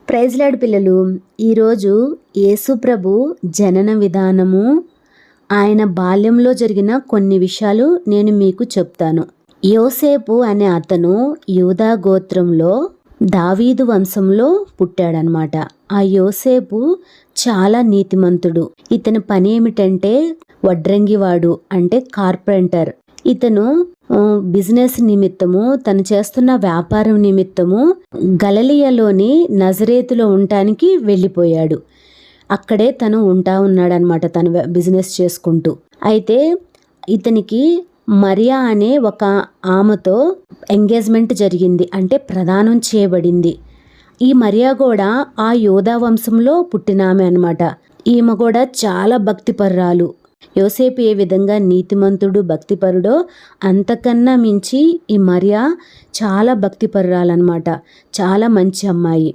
Praise lord పిల్లలు, ఈరోజు యేసు ప్రభు జనన విధానము, ఆయన బాల్యంలో జరిగిన కొన్ని విషయాలు నేను మీకు చెప్తాను. యోసేపు అనే అతను యూదా గోత్రంలో దావీదు వంశంలో పుట్టాడనమాట. ఆ యోసేపు చాలా నీతిమంతుడు. ఇతని పని ఏమిటంటే వడ్రంగివాడు, అంటే కార్పెంటర్. ఇతను బిజినెస్ నిమిత్తము, తను చేస్తున్న వ్యాపారం నిమిత్తము గలిలయలోని నజరేతులో ఉండటానికి వెళ్ళిపోయాడు. అక్కడే తను ఉన్నాడనమాట, తను బిజినెస్ చేసుకుంటూ. అయితే ఇతనికి మరియా అనే ఒక ఆమెతో ఎంగేజ్మెంట్ జరిగింది, అంటే ప్రదానం చేయబడింది. ఈ మరియా కూడా ఆ యోధా వంశంలో పుట్టిన ఆమె అనమాట. ఈమె కూడా చాలా భక్తిపరురాలు. యోసేపు ఏ విధంగా నీతిమంతుడు, భక్తిపరుడో అంతకన్నా మించి ఈ మరియా చాలా భక్తిపరురాలన్నమాట. చాలా మంచి అమ్మాయి.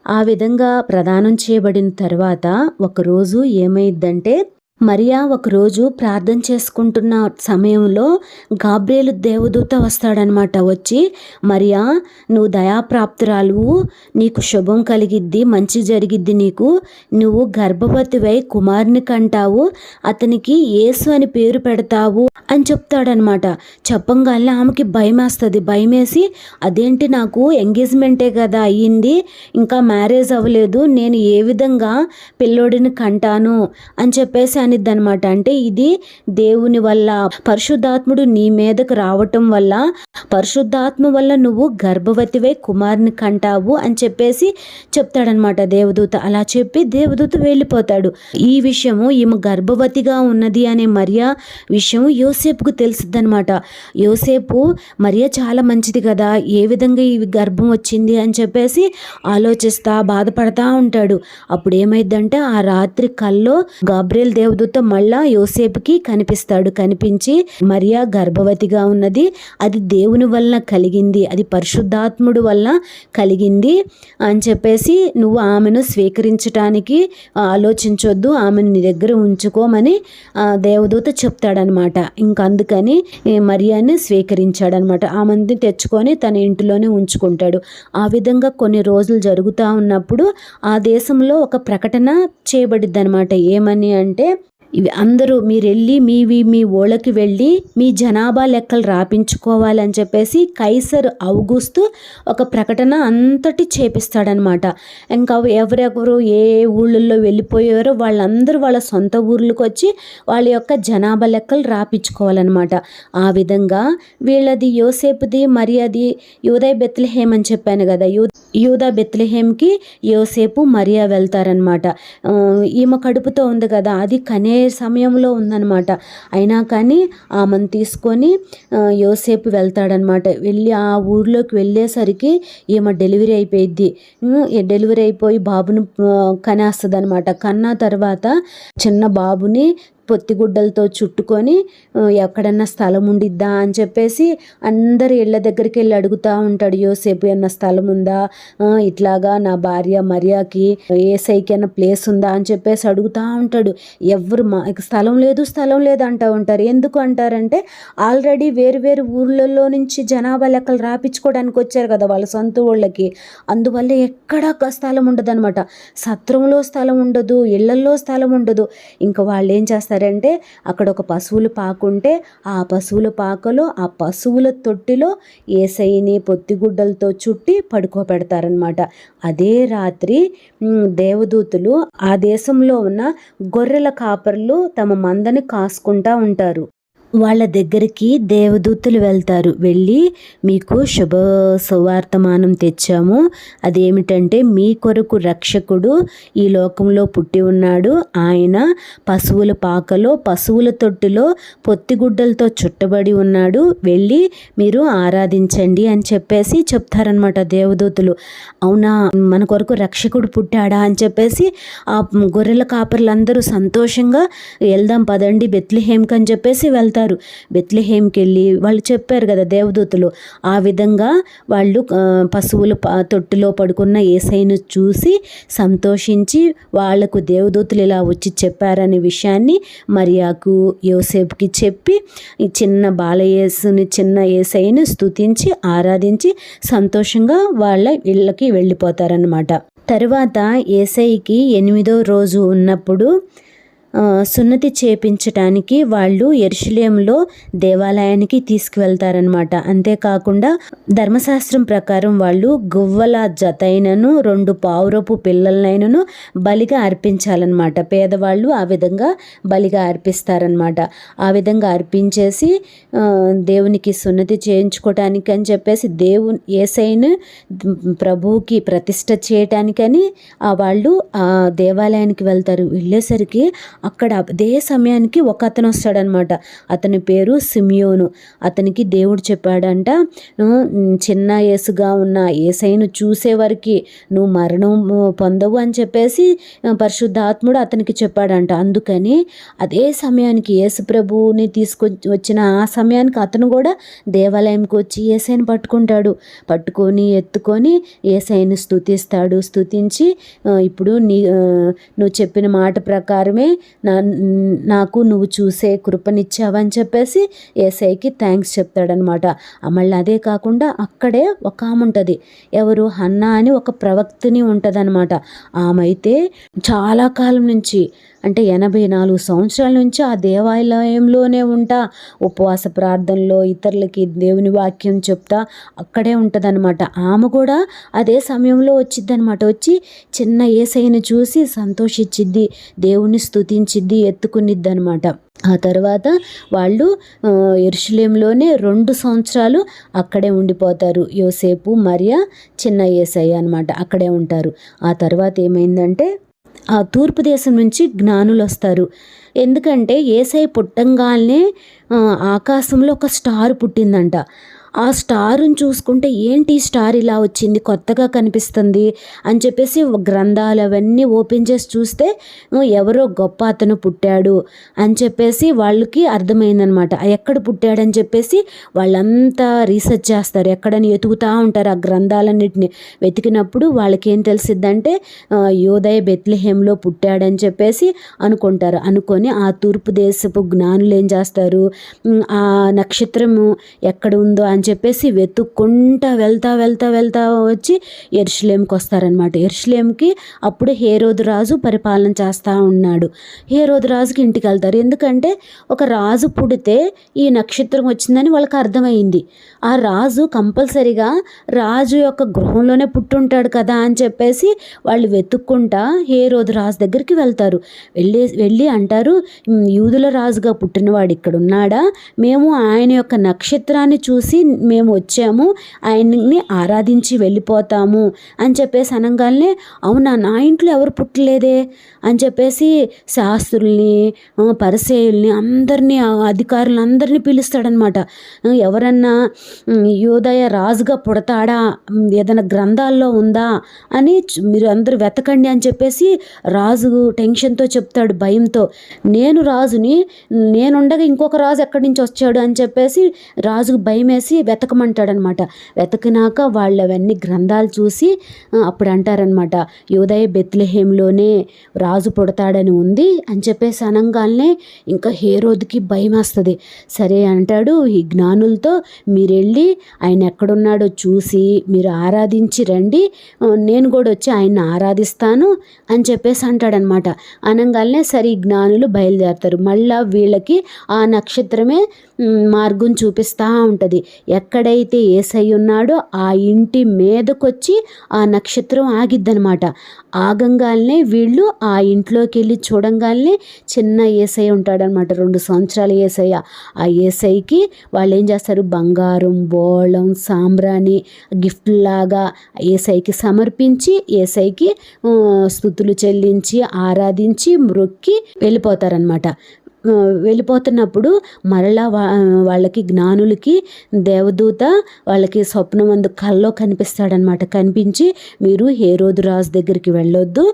ఆ విధంగా ప్రదానం చేయబడిన తర్వాత ఒకరోజు ఏమైందంటే, మరియా ఒకరోజు ప్రార్థన చేసుకుంటున్న సమయంలో గాబ్రియేలు దేవదూత వస్తాడనమాట. వచ్చి, మరియా నువ్వు దయాప్రాప్తురాలు, నీకు శుభం కలిగిద్ది, మంచి జరిగిద్ది, నువ్వు గర్భవతివై కుమారుని కంటావు, అతనికి యేసు అని పేరు పెడతావు అని చెప్తాడనమాట. చెప్పంగానే ఆమెకి భయమేస్తుంది. భయమేసి, అదేంటి, నాకు ఎంగేజ్మెంటే కదా అయ్యింది, ఇంకా మ్యారేజ్ అవ్వలేదు, నేను ఏ విధంగా పిల్లోడిని కంటాను అని చెప్పేసి అనిద్దనమాట. అంటే ఇది దేవుని వల్ల, పరిశుద్ధాత్ముడు నీ మీదకు రావటం వల్ల, పరిశుద్ధాత్మ వల్ల నువ్వు గర్భవతివై కుమారుని కంటావు అని చెప్పేసి చెప్తాడనమాట దేవదూత. అలా చెప్పి దేవదూత వెళ్ళిపోతాడు. ఈ విషయము, ఈమె గర్భవతిగా ఉన్నది అనే మరియా విషయం యోసేపుకు తెలిసిద్దనమాట. యోసేపు, మరియా చాలా మంచిది కదా, ఏ విధంగా ఈ గర్భం వచ్చింది అని చెప్పేసి ఆలోచిస్తా బాధపడతా ఉంటాడు. అప్పుడు ఏమైందంటే, ఆ రాత్రి కల్లో గాబ్రియేలు దేవదూత మళ్ళా యోసేపుకి కనిపిస్తాడు. కనిపించి, మరియా గర్భవతిగా ఉన్నది, అది దేవుని వల్ల కలిగింది, అది పరిశుద్ధాత్ముడు వల్ల కలిగింది అని చెప్పేసి నువ్వు ఆమెను స్వీకరించటానికి ఆలోచించొద్దు, ఆమెను నీ దగ్గర ఉంచుకోమని దేవదూత చెప్తాడనమాట. ఇంకందుకని మరియాని స్వీకరించాడనమాట. ఆమెను తెచ్చుకొని తన ఇంటిలోనే ఉంచుకుంటాడు. ఆ విధంగా కొన్ని రోజులు జరుగుతూ ఉన్నప్పుడు ఆ దేశంలో ఒక ప్రకటన చేయబడిద్ది అనమాట. ఏమని అంటే, ఇవి అందరూ మీరు వెళ్ళి మీ ఊళ్ళకి వెళ్ళి మీ జనాభా లెక్కలు రాపించుకోవాలని చెప్పేసి కైసర్ ఔగుస్తు ఒక ప్రకటన అంతటి చేపిస్తాడనమాట. ఇంకా ఎవరెవరు ఏ ఊళ్ళల్లో వెళ్ళిపోయారో వాళ్ళందరూ వాళ్ళ సొంత ఊర్లకు వచ్చి వాళ్ళ యొక్క జనాభా లెక్కలు రాపించుకోవాలన్నమాట. ఆ విధంగా వీళ్ళది యోసేపుది, మరియాది యూదా బెత్లెహేం అని చెప్పాను కదా, యూదా బెత్లెహేంకి యోసేపు మరియా వెళ్తారనమాట. ఈమె కడుపుతో ఉంది కదా, అది కనే సమయంలో ఉందన్నమాట. అయినా కానీ ఆమెను తీసుకొని యోసేపు వెళ్తాడనమాట. వెళ్ళి ఆ ఊర్లోకి వెళ్ళేసరికి ఈమె డెలివరీ అయిపోయిద్ది. డెలివరీ అయిపోయి బాబుని కనేస్తుంది అనమాట. కన్నా తర్వాత చిన్న బాబుని పొత్తిగుడ్డలతో చుట్టుకొని ఎక్కడన్నా స్థలం ఉండిద్దా అని చెప్పేసి అందరు ఇళ్ళ దగ్గరికి వెళ్ళి అడుగుతూ ఉంటాడు. యోసేపు, ఏమన్నా స్థలం ఉందా, ఇట్లాగా నా భార్య మరియాకి ఏసైకైనా ప్లేస్ ఉందా అని చెప్పేసి అడుగుతూ ఉంటాడు. ఎవరు స్థలం లేదు అంటూ ఉంటారు. ఎందుకు అంటారంటే, ఆల్రెడీ వేరు ఊర్లలో నుంచి జనాభా లెక్కలు రాపించుకోవడానికి వచ్చారు కదా వాళ్ళ సొంత ఊళ్ళకి. అందువల్ల ఎక్కడా స్థలం ఉండదు అనమాట. సత్రంలో స్థలం ఉండదు, ఇళ్లల్లో స్థలం ఉండదు. ఇంకా వాళ్ళు ఏం చేస్తారు అంటే, అక్కడ ఒక పశువుల పాక ఉంటే ఆ పశువుల పాకలో, ఆ పశువుల తొట్టిలో ఏసైని పొత్తిగుడ్డలతో చుట్టి పడుకోబెడతారనమాట. అదే రాత్రి దేవదూతలు ఆ దేశంలో ఉన్న గొర్రెల కాపర్లు తమ మందని కాసుకుంటా ఉంటారు. వాళ్ళ దగ్గరికి దేవదూతలు వెళ్తారు. వెళ్ళి, మీకు శుభ సువార్తమానం తెచ్చాము, అదేమిటంటే మీ కొరకు రక్షకుడు ఈ లోకంలో పుట్టి ఉన్నాడు, ఆయన పశువుల పాకలో పశువుల తొట్టిలో పొత్తిగుడ్డలతో చుట్టబడి ఉన్నాడు, వెళ్ళి మీరు ఆరాధించండి అని చెప్పేసి చెప్తారనమాట దేవదూతలు. అవునా, మన కొరకు రక్షకుడు పుట్టాడా అని చెప్పేసి ఆ గొర్రెల కాపర్లందరూ సంతోషంగా వెళ్దాం పదండి బెత్లెహేంకి అని చెప్పేసి వెళ్తారు. బెత్లెహేంకి వెళ్ళి వాళ్ళు చెప్పారు కదా దేవదూతలు, ఆ విధంగా వాళ్ళు పశువుల తొట్టిలో పడుకున్న యేసయ్యను చూసి సంతోషించి వాళ్లకు దేవదూతలు ఇలా వచ్చి చెప్పారనే విషయాన్ని మరియాకు, యోసేపుకి చెప్పి ఈ చిన్న యేసయ్యను స్తుతించి ఆరాధించి సంతోషంగా వాళ్ళ ఇళ్ళకి వెళ్ళిపోతారనమాట. తరువాత యేసయ్యకి 8వ రోజు ఉన్నప్పుడు సున్నతి చేపించటానికి వాళ్ళు యెరూషలేములో దేవాలయానికి తీసుకువెళ్తారనమాట. అంతేకాకుండా ధర్మశాస్త్రం ప్రకారం వాళ్ళు గువ్వల జతైనను 2 పావురపు పిల్లలనైనను బలిగా అర్పించాలన్నమాట. పేదవాళ్ళు ఆ విధంగా బలిగా అర్పిస్తారనమాట. ఆ విధంగా అర్పించేసి దేవునికి సున్నతి చేయించుకోవటానికి అని చెప్పేసి యేసయ్యను ప్రభువుకి ప్రతిష్ఠ చేయటానికని వాళ్ళు ఆ దేవాలయానికి వెళ్తారు. వెళ్ళేసరికి అక్కడ అదే సమయానికి ఒక అతను వస్తాడనమాట. అతని పేరు సిమియోను. అతనికి దేవుడు చెప్పాడంట, చిన్న యేసుగా ఉన్న యేసయ్యను చూసేవారికి నువ్వు మరణం పొందవు అని చెప్పేసి పరిశుద్ధాత్ముడు అతనికి చెప్పాడంట. అందుకని అదే సమయానికి యేసు ప్రభువుని వచ్చిన ఆ సమయానికి అతను కూడా దేవాలయంకి వచ్చి యేసయ్యను పట్టుకొని ఎత్తుకొని యేసయ్యను స్తుతిస్తాడు. స్తుతించి ఇప్పుడు నువ్వు చెప్పిన మాట ప్రకారమే నాకు నువ్వు చూసే కృపనిచ్చావని చెప్పేసి యేసయ్యకి థ్యాంక్స్ చెప్తాడనమాట. మళ్ళీ అదే కాకుండా అక్కడే ఒక ఆమె ఉంటుంది. ఎవరు? హన్నా అని ఒక ప్రవక్తని ఉంటుంది అనమాట. ఆమె అయితే చాలా కాలం నుంచి అంటే 84 సంవత్సరాల నుంచి ఆ దేవాలయంలోనే ఉంటా, ఉపవాస ప్రార్థనలో ఇతరులకి దేవుని వాక్యం చెప్తా అక్కడే ఉంటుందన్నమాట. ఆమె కూడా అదే సమయంలో వచ్చిద్దనమాట. వచ్చి చిన్న యేసయ్యను చూసి సంతోషించిద్ది, దేవుని స్తుతించిద్ది, ఎత్తుకునిద్ది అనమాట. ఆ తర్వాత వాళ్ళు యెరూషలేములోనే 2 సంవత్సరాలు అక్కడే ఉండిపోతారు. యోసేపు, మరియా, చిన్న యేసయ్య అనమాట అక్కడే ఉంటారు. ఆ తర్వాత ఏమైందంటే ఆ తూర్పు దేశం నుంచి జ్ఞానులు వస్తారు. ఎందుకంటే యేసయ్య పుట్టంగానే ఆకాశంలో ఒక స్టార్ పుట్టిందంట. ఆ స్టారుని చూసుకుంటే ఏంటి స్టార్ ఇలా వచ్చింది, కొత్తగా కనిపిస్తుంది అని చెప్పేసి గ్రంథాలు అవన్నీ ఓపెన్ చేసి చూస్తే ఎవరో గొప్ప అతను పుట్టాడు అని చెప్పేసి వాళ్ళకి అర్థమైందనమాట. ఎక్కడ పుట్టాడని చెప్పేసి వాళ్ళంతా రీసెర్చ్ చేస్తారు, ఎక్కడని వెతుకుతూ ఉంటారు. ఆ గ్రంథాలన్నిటిని వెతికినప్పుడు వాళ్ళకి ఏం తెలిసిద్దంటే యోదయ బెత్లెహేంలో పుట్టాడని చెప్పేసి అనుకుంటారు. అనుకొని ఆ తూర్పు దేశపు జ్ఞానులు ఏం చేస్తారు, ఆ నక్షత్రము ఎక్కడ ఉందో అని చెప్పేసి వెతుక్కుంటా వెళ్తా వచ్చి యెరూషలేంకి వస్తారనమాట. యెరూషలేంకి అప్పుడు హేరోదు రాజు పరిపాలన చేస్తూ ఉన్నాడు. హేరోదు రాజుకి ఇంటికి వెళ్తారు. ఎందుకంటే ఒక రాజు పుడితే ఈ నక్షత్రం వచ్చిందని వాళ్ళకి అర్థమైంది. ఆ రాజు కంపల్సరిగా రాజు యొక్క గృహంలోనే పుట్టుంటాడు కదా అని చెప్పేసి వాళ్ళు వెతుక్కుంటా హేరోదు రాజు దగ్గరికి వెళ్తారు. వెళ్ళి అంటారు, యూదుల రాజుగా పుట్టినవాడు ఇక్కడ ఉన్నాడా? మేము ఆయన యొక్క నక్షత్రాన్ని చూసి మేము వచ్చాము, ఆయన్ని ఆరాధించి వెళ్ళిపోతాము అని చెప్పేసి అనగానే, అవునా, నా ఇంట్లో ఎవరు పుట్టలేదే అని చెప్పేసి శాస్త్రుల్ని, పరిసయ్యుల్ని, అందరినీ, అధికారులు అందరినీ పిలుస్తాడనమాట. ఎవరన్నా యోదయ రాజుగా పుడతాడా, ఏదైనా గ్రంథాల్లో ఉందా అని మీరు అందరూ వెతకండి అని చెప్పేసి రాజు టెన్షన్తో చెప్తాడు, భయంతో. నేను రాజుని, నేనుండగా ఇంకొక రాజు ఎక్కడి నుంచి వచ్చాడు అని చెప్పేసి రాజుకు భయం వేసి వెతకమంటాడనమాట. వెతకినాక వాళ్ళు అవన్నీ గ్రంథాలు చూసి అప్పుడు అంటారనమాట, యోదయ బెత్లెహేంలోనే రాజు పుడతాడని ఉంది అని చెప్పేసి అనగానే ఇంకా హేరోదుకి భయం వస్తుంది. సరే అంటాడు ఈ జ్ఞానులతో, మీరు వెళ్ళి ఆయన ఎక్కడున్నాడో చూసి మీరు ఆరాధించి రండి, నేను కూడా వచ్చి ఆయన్ని ఆరాధిస్తాను అని చెప్పేసి అంటాడనమాట. అనగానే సరే ఈ జ్ఞానులు బయలుదేరతారు. మళ్ళా వీళ్ళకి ఆ నక్షత్రమే మార్గం చూపిస్తూ ఉంటుంది. ఎక్కడైతే యేసయ్య ఉన్నాడో ఆ ఇంటి మీదకొచ్చి ఆ నక్షత్రం ఆగిద్దనమాట. ఆగంగానే వీళ్ళు ఆ ఇంట్లోకి వెళ్ళి చూడంగానే చిన్న యేసయ్య ఉంటాడనమాట, 2 సంవత్సరాల యేసయ్య. ఆ యేసయ్యకి వాళ్ళు ఏం చేస్తారు, బంగారం, బోళం, సాంబ్రాణి గిఫ్ట్ లాగా యేసయ్యకి సమర్పించి యేసయ్యకి స్తుతులు చెల్లించి ఆరాధించి మ్రొక్కి వెళ్ళిపోతారనమాట. వెళ్ళిపోతున్నప్పుడు మరలా వాళ్ళకి జ్ఞానులకి దేవదూత వాళ్ళకి స్వప్నమందు కల్లో కనిపిస్తాడనమాట. కనిపించి మీరు హేరోదు రాజు దగ్గరికి వెళ్ళొద్దు,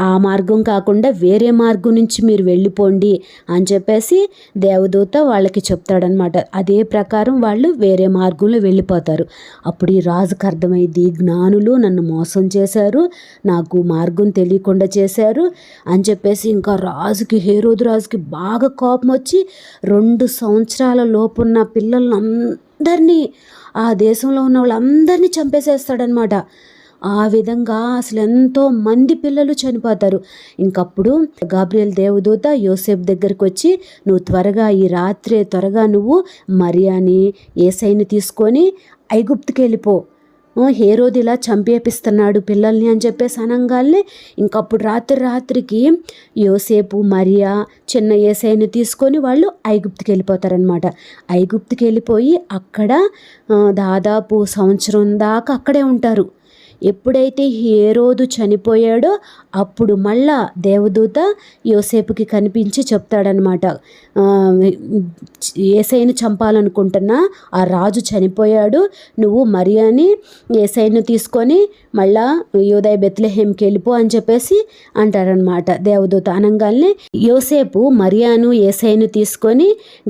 ఆ మార్గం కాకుండా వేరే మార్గం నుంచి మీరు వెళ్ళిపోండి అని చెప్పేసి దేవదూత వాళ్ళకి చెప్తాడనమాట. అదే ప్రకారం వాళ్ళు వేరే మార్గంలో వెళ్ళిపోతారు. అప్పుడు ఈ రాజుకు అర్థమైంది, జ్ఞానులు నన్ను మోసం చేశారు, నాకు మార్గం తెలియకుండా చేశారు అని చెప్పేసి ఇంకా హేరోదు రాజుకి బాగా కోపం వచ్చి 2 సంవత్సరాల లోపున్న పిల్లలందరినీ, ఆ దేశంలో ఉన్న వాళ్ళందరినీ చంపేసేస్తాడనమాట. ఆ విధంగా అసలు ఎంతో మంది పిల్లలు చనిపోతారు. ఇంకప్పుడు గాబ్రియల్ దేవదూత యోసేపు దగ్గరికి వచ్చి, నువ్వు త్వరగా ఈ రాత్రే త్వరగా నువ్వు మరియాని యేసయ్యని తీసుకొని ఐగుప్తుకి వెళ్ళిపో, హేరోదు ఇలా చంపేపిస్తున్నాడు పిల్లల్ని అని చెప్పేసి అనంగానే ఇంకప్పుడు రాత్రికి యోసేపు మరియా చిన్న యేసయ్యని తీసుకొని వాళ్ళు ఐగుప్తుకి వెళ్ళిపోతారనమాట. ఐగుప్తుకి వెళ్ళిపోయి అక్కడ దాదాపు సంవత్సరం దాకా అక్కడే ఉంటారు. ఎప్పుడైతే హేరోదు చనిపోయాడో అప్పుడు మళ్ళా దేవదూత యోసేపుకి కనిపించి చెప్తాడనమాట, యేసయ్యను చంపాలనుకుంటున్నా ఆ రాజు చనిపోయాడు, నువ్వు మరియాని యేసయ్యను తీసుకొని మళ్ళా యూదయ బెత్లెహేంకి వెళ్ళిపో అని చెప్పేసి అంటారనమాట దేవదూత. అనగానే యోసేపు మరియాను యేసయ్యను తీసుకొని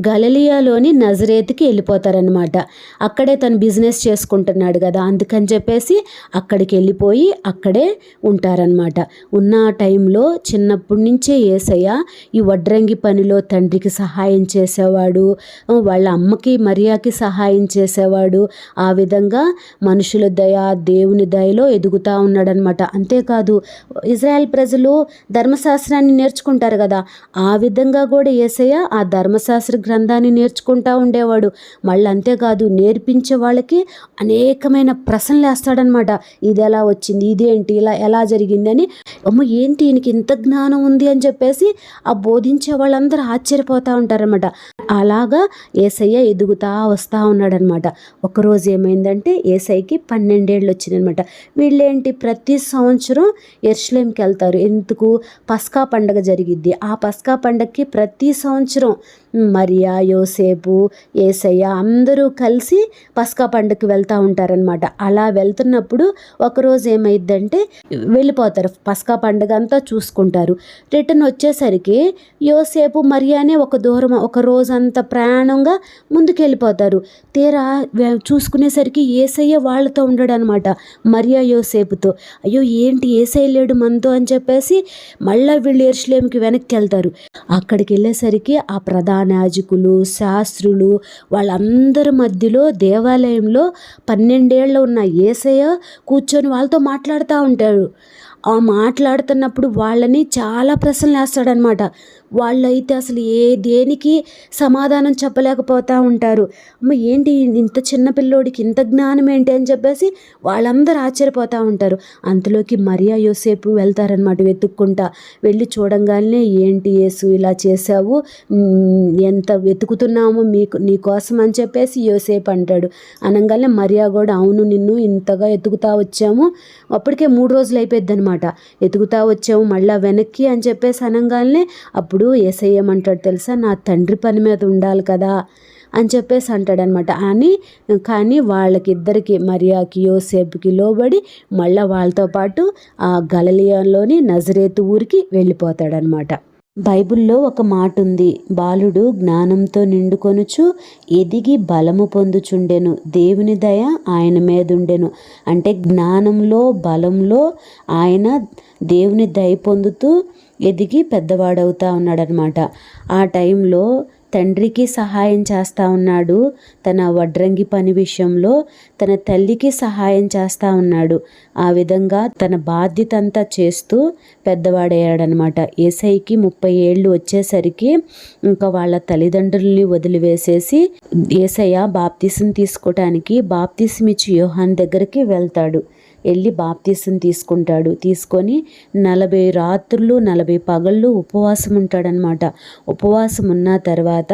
గలిలయలోని నజరేతుకి వెళ్ళిపోతారనమాట. అక్కడే తను బిజినెస్ చేసుకుంటున్నాడు కదా, అందుకని చెప్పేసి అక్కడికి వెళ్ళిపోయి అక్కడే ఉంటారనమాట. ఉన్న టైంలో చిన్నప్పటి నుంచే యేసయ్య ఈ వడ్రంగి పనిలో తండ్రికి సహాయం చేసేవాడు, వాళ్ళ అమ్మకి మరియాకి సహాయం చేసేవాడు. ఆ విధంగా మనుషుల దయ దేవుని దయలో ఎదుగుతూ ఉన్నాడనమాట. అంతేకాదు ఇజ్రాయెల్ ప్రజలు ధర్మశాస్త్రాన్ని నేర్చుకుంటారు కదా, ఆ విధంగా కూడా యేసయ్య ఆ ధర్మశాస్త్ర గ్రంథాన్ని నేర్చుకుంటూ ఉండేవాడు. మళ్ళీ అంతేకాదు నేర్పించే వాళ్ళకి అనేకమైన ప్రశ్నలు వేస్తాడనమాట. ఇది ఎలా వచ్చింది, ఇదేంటి, ఇలా ఎలా జరిగిందని, అమ్మ ఏంటి ఈయనకి ఇంత జ్ఞానం ఉంది అని చెప్పేసి ఆ బోధించే వాళ్ళందరూ ఆశ్చర్యపోతూ ఉంటారనమాట. అలాగా యేసయ్య ఎదుగుతా వస్తూ ఉన్నాడనమాట. ఒకరోజు ఏమైందంటే యేసయ్యకి 12 ఏళ్ళు వచ్చిందనమాట. వీళ్ళేంటి ప్రతి సంవత్సరం యెరూషలేంకి వెళ్తారు. ఎందుకు? పస్కా పండగ జరిగిద్ది. ఆ పస్కా పండగకి ప్రతి సంవత్సరం మరియా, యోసేపు, యేసయ్య అందరూ కలిసి పస్కా పండుగకి వెళ్తూ ఉంటారనమాట. అలా వెళ్తున్నప్పుడు ఒకరోజు ఏమైందంటే వెళ్ళిపోతారు, పస్కా పండుగ అంతా చూసుకుంటారు. రిటర్న్ వచ్చేసరికి యోసేపు మరియానే ఒక రోజంతా ప్రయాణంగా ముందుకు వెళ్ళిపోతారు. తీరా చూసుకునేసరికి యేసయ్య వాళ్ళతో ఉండడు అనమాట, మరియా యోసేపుతో. అయ్యో ఏంటి యేసయ్య లేడు మనతో అని చెప్పేసి మళ్ళీ వీళ్ళు యెరూషలేంకి వెనక్కి వెళ్తారు. అక్కడికి వెళ్ళేసరికి ఆ ప్రధాన యాజకులు, శాస్త్రులు వాళ్ళందరి మధ్యలో దేవాలయంలో 12 ఏళ్ళు ఉన్న యేసయ్య కూర్చొని వాళ్ళతో మాట్లాడుతూ ఉంటాడు. ఆ మాట్లాడుతున్నప్పుడు వాళ్ళని చాలా ప్రశ్నలు వేస్తాడనమాట. వాళ్ళైతే అసలు దేనికి సమాధానం చెప్పలేకపోతూ ఉంటారు. అమ్మ ఏంటి ఇంత చిన్న పిల్లోడికి ఇంత జ్ఞానం ఏంటి అని చెప్పేసి వాళ్ళందరూ ఆశ్చర్యపోతూ ఉంటారు. అంతలోకి మరియా యోసేపు వెళ్తారనమాట వెతుక్కుంటా. వెళ్ళి చూడంగానే ఏంటి యేసు ఇలా చేసావు, ఎంత వెతుకుతున్నామో నీ కోసం అని చెప్పేసి యోసేపు అంటాడు. అనగానే మరియా కూడా అవును నిన్ను ఇంతగా ఎతుకుతా వచ్చాము, అప్పటికే 3 రోజులు అయిపోద్ది అనమాట, ఎతుకుతా వచ్చాము మళ్ళా వెనక్కి అని చెప్పేసి అనగానే అప్పుడు యేసయ్య ఏమంటాడు తెలుసా, నా తండ్రి పని మీద ఉండాలి కదా అని చెప్పేసి అంటాడనమాట. కానీ వాళ్ళకిద్దరికి మరియాకి యోసేపుకి లోబడి మళ్ళీ వాళ్ళతో పాటు ఆ గలిలయలోని నజరేతు ఊరికి వెళ్ళిపోతాడనమాట. బైబిల్లో ఒక మాట ఉంది, బాలుడు జ్ఞానంతో నిండుకొనుచు ఎదిగి బలము పొందుచుండెను, దేవుని దయ ఆయన మీదుండెను. అంటే జ్ఞానంలో బలంలో ఆయన దేవుని దయ పొందుతూ ఎదిగి పెద్దవాడవుతా ఉన్నాడనమాట. ఆ టైంలో తండ్రికి సహాయం చేస్తూ ఉన్నాడు, తన వడ్రంగి పని విషయంలో తన తల్లికి సహాయం చేస్తూ ఉన్నాడు. ఆ విధంగా తన బాధ్యత అంతా చేస్తూ పెద్దవాడయ్యాడనమాట. యేసయ్యకి 30 ఏళ్ళు వచ్చేసరికి ఇంకా వాళ్ళ తల్లిదండ్రుల్ని వదిలివేసేసి యేసయ్య బాప్తిసం తీసుకోవటానికి బాప్తిసం ఇచ్చి యోహాను దగ్గరికి వెళ్తాడు. వెళ్ళి బాప్తిసం తీసుకుంటాడు. తీసుకొని 40 రాత్రులు 40 పగళ్ళు ఉపవాసం ఉంటాడనమాట. ఉపవాసం ఉన్న తర్వాత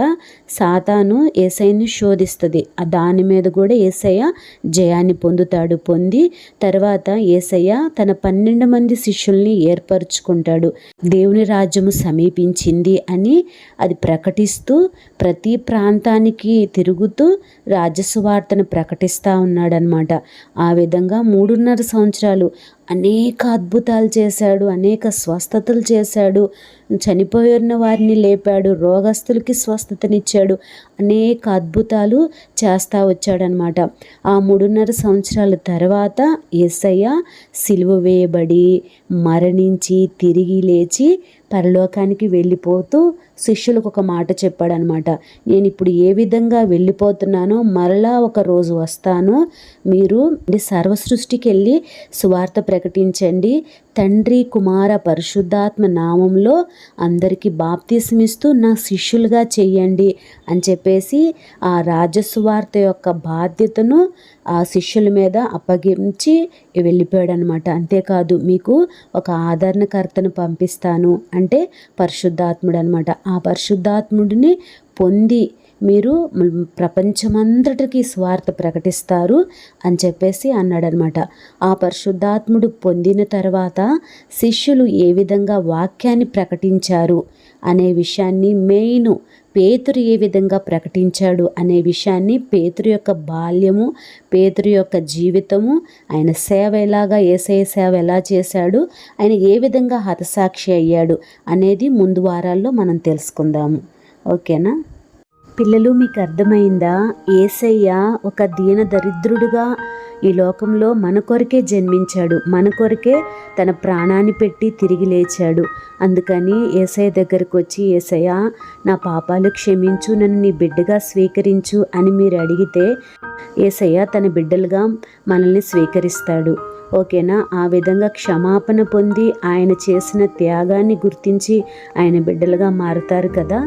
సాతాను యేసయ్యని శోధిస్తుంది. దాని మీద కూడా యేసయ్య జయాన్ని పొందుతాడు. పొంది తర్వాత యేసయ్య తన 12 మంది శిష్యుల్ని ఏర్పరచుకుంటాడు. దేవుని రాజ్యము సమీపించింది అని అది ప్రకటిస్తూ ప్రతి ప్రాంతానికి తిరుగుతూ రాజ్య సువార్తను ప్రకటిస్తూ ఉన్నాడనమాట. ఆ విధంగా 3.5 సంవత్సరాలు అనేక అద్భుతాలు చేశాడు, అనేక స్వస్థతలు చేశాడు, చనిపోయిన వారిని లేపాడు, రోగస్తులకి స్వస్థతనిచ్చాడు, అనేక అద్భుతాలు చేస్తూ వచ్చాడనమాట. ఆ 3.5 సంవత్సరాల తర్వాత యేసయ్య సిలువ వేయబడి మరణించి తిరిగి లేచి పరలోకానికి వెళ్ళిపోతూ శిష్యులకు ఒక మాట చెప్పాడనమాట. నేను ఇప్పుడు ఏ విధంగా వెళ్ళిపోతున్నానో మరలా ఒక రోజు వస్తాను, మీరు సర్వ సృష్టికి వెళ్ళి సువార్త ప్రకటించండి, తండ్రి కుమార పరిశుద్ధాత్మ నామంలో అందరికీ బాప్తిస్మిస్తూ నా శిష్యులుగా చెయ్యండి అని చెప్పేసి ఆ రాజసువార్త యొక్క బాధ్యతను ఆ శిష్యుల మీద అప్పగించి వెళ్ళిపోయాడు అనమాట. అంతేకాదు, మీకు ఒక ఆదరణకర్తను పంపిస్తాను అంటే పరిశుద్ధాత్ముడు అనమాట. ఆ పరిశుద్ధాత్ముడిని పొంది మీరు ప్రపంచమంతటికి స్వార్థ ప్రకటిస్తారు అని చెప్పేసి అన్నాడనమాట. ఆ పరిశుద్ధాత్ముడు పొందిన తర్వాత శిష్యులు ఏ విధంగా వాక్యాన్ని ప్రకటించారు అనే విషయాన్ని, మెయిన్ పేతురు ఏ విధంగా ప్రకటించాడు అనే విషయాన్ని, పేతురు యొక్క బాల్యము, పేతురు యొక్క జీవితము, ఆయన సేవ ఎలాగా, యేసయ్య సేవ ఎలా చేశాడు, ఆయన ఏ విధంగా హతసాక్షి అయ్యాడు అనేది ముందు వారాల్లో మనం తెలుసుకుందాము. ఓకేనా పిల్లలు, మీకు అర్థమైందా? యేసయ్య ఒక దీన దరిద్రుడుగా ఈ లోకంలో మన కొరకే జన్మించాడు, మన కొరకే తన ప్రాణాన్ని పెట్టి తిరిగి లేచాడు. అందుకని యేసయ్య దగ్గరకు వచ్చి, యేసయ్య నా పాపాలు క్షమించు, నన్ను నీ బిడ్డగా స్వీకరించు అని మీరు అడిగితే యేసయ్య తన బిడ్డలుగా మనల్ని స్వీకరిస్తాడు. ఓకేనా? ఆ విధంగా క్షమాపణ పొంది ఆయన చేసిన త్యాగాన్ని గుర్తించి ఆయన బిడ్డలుగా మారుతారు కదా.